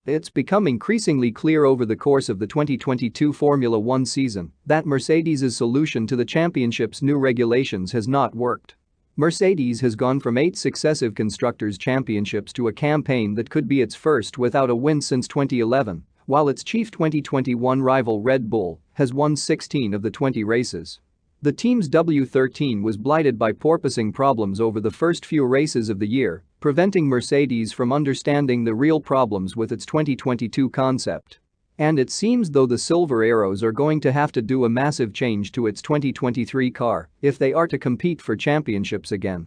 It's become increasingly clear over the course of the 2022 Formula One season that Mercedes' solution to the championship's new regulations has not worked. Mercedes has gone from 8 successive Constructors' Championships to a campaign that could be its first without a win since 2011, while its chief 2021 rival Red Bull has won 16 of the 20 races. The team's W13 was blighted by porpoising problems over the first few races of the year, preventing Mercedes from understanding the real problems with its 2022 concept. And it seems though the Silver Arrows are going to have to do a massive change to its 2023 car if they are to compete for championships again.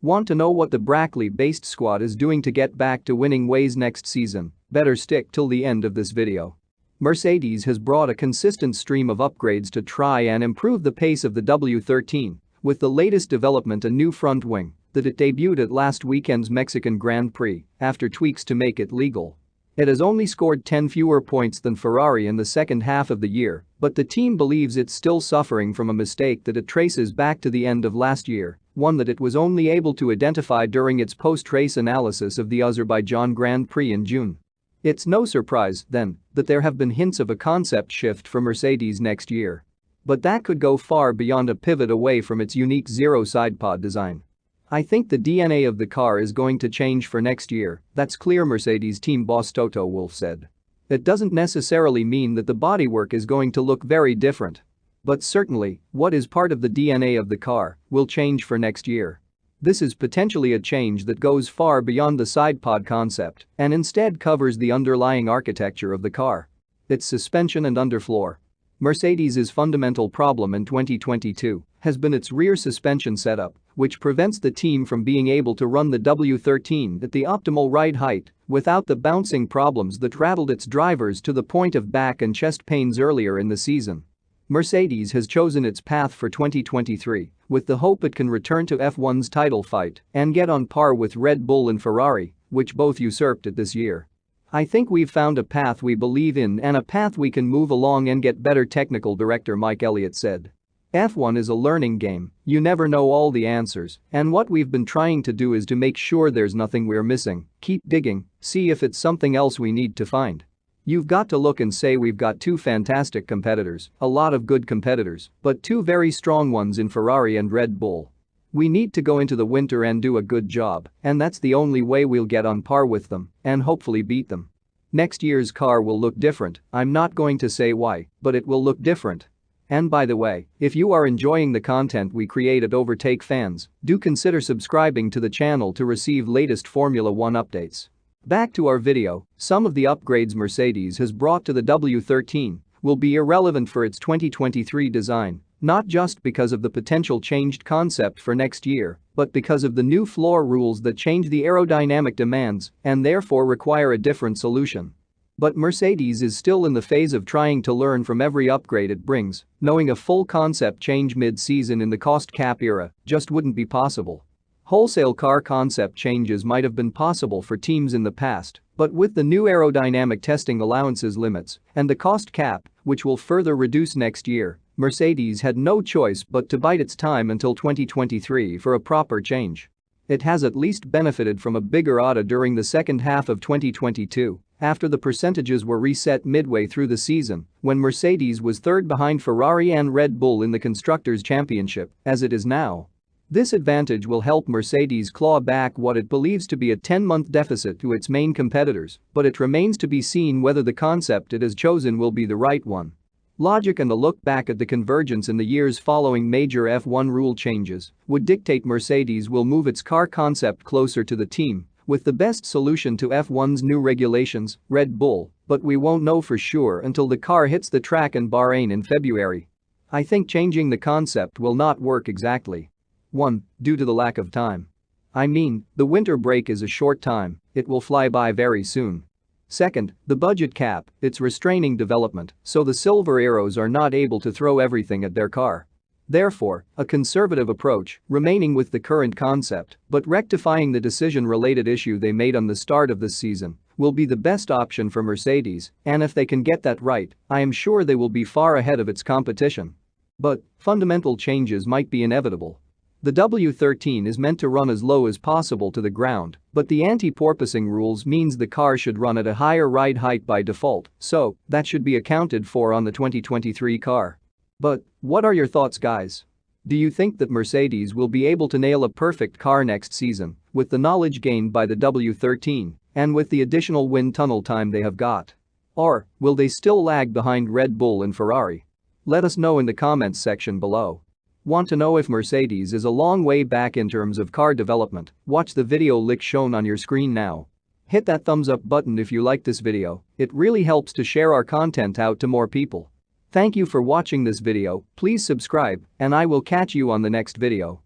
Want to know what the Brackley-based squad is doing to get back to winning ways next season? Better stick till the end of this video. Mercedes has brought a consistent stream of upgrades to try and improve the pace of the W13, with the latest development a new front wing that it debuted at last weekend's Mexican Grand Prix after tweaks to make it legal. It has only scored 10 fewer points than Ferrari in the second half of the year, but the team believes it's still suffering from a mistake that it traces back to the end of last year, one that it was only able to identify during its post-race analysis of the Azerbaijan Grand Prix in June. It's no surprise, then, that there have been hints of a concept shift for Mercedes next year. But that could go far beyond a pivot away from its unique zero sidepod design. I think the DNA of the car is going to change for next year, that's clear, Mercedes team boss Toto Wolff said. It doesn't necessarily mean that the bodywork is going to look very different. But certainly, what is part of the DNA of the car will change for next year. This is potentially a change that goes far beyond the sidepod concept and instead covers the underlying architecture of the car. Its suspension and underfloor. Mercedes' fundamental problem in 2022 has been its rear suspension setup, which prevents the team from being able to run the W13 at the optimal ride height without the bouncing problems that rattled its drivers to the point of back and chest pains earlier in the season. Mercedes has chosen its path for 2023 with the hope it can return to F1's title fight and get on par with Red Bull and Ferrari, which both usurped it this year. I think we've found a path we believe in and a path we can move along and get better, technical director Mike Elliott said. F1 is a learning game, you never know all the answers, and what we've been trying to do is to make sure there's nothing we're missing, keep digging, see if it's something else we need to find. You've got to look and say we've got 2 fantastic competitors, a lot of good competitors, but 2 very strong ones in Ferrari and Red Bull. We need to go into the winter and do a good job, and that's the only way we'll get on par with them and hopefully beat them. Next year's car will look different, I'm not going to say why, but it will look different. And by the way, if you are enjoying the content we create at Overtake Fans, do consider subscribing to the channel to receive latest Formula One updates. Back to our video, some of the upgrades Mercedes has brought to the W13 will be irrelevant for its 2023 design, not just because of the potential changed concept for next year, but because of the new floor rules that change the aerodynamic demands and therefore require a different solution. But Mercedes is still in the phase of trying to learn from every upgrade it brings, knowing a full concept change mid-season in the cost cap era just wouldn't be possible. Wholesale car concept changes might have been possible for teams in the past, but with the new aerodynamic testing allowances limits and the cost cap, which will further reduce next year, Mercedes had no choice but to bide its time until 2023 for a proper change. It has at least benefited from a bigger ADA during the second half of 2022, after the percentages were reset midway through the season, when Mercedes was third behind Ferrari and Red Bull in the Constructors' Championship, as it is now. This advantage will help Mercedes claw back what it believes to be a 10-month deficit to its main competitors, but it remains to be seen whether the concept it has chosen will be the right one. Logic and a look back at the convergence in the years following major F1 rule changes would dictate Mercedes will move its car concept closer to the team with the best solution to F1's new regulations, Red Bull, but we won't know for sure until the car hits the track in Bahrain in February. I think changing the concept will not work exactly. 1. Due to the lack of time. I mean, the winter break is a short time, it will fly by very soon. Second, the budget cap, it's restraining development, so the Silver Arrows are not able to throw everything at their car. Therefore, a conservative approach, remaining with the current concept but rectifying the decision-related issue they made on the start of this season, will be the best option for Mercedes, and if they can get that right, I am sure they will be far ahead of its competition. But fundamental changes might be inevitable. The W13 is meant to run as low as possible to the ground, but the anti-porpoising rules means the car should run at a higher ride height by default, so that should be accounted for on the 2023 car. But what are your thoughts, guys? Do you think that Mercedes will be able to nail a perfect car next season with the knowledge gained by the W13 and with the additional wind tunnel time they have got? Or will they still lag behind Red Bull and Ferrari? Let us know in the comments section below. Want to know if Mercedes is a long way back in terms of car development? Watch the video link shown on your screen now. Hit that thumbs up button if you like this video, it really helps to share our content out to more people. Thank you for watching this video, please subscribe, and I will catch you on the next video.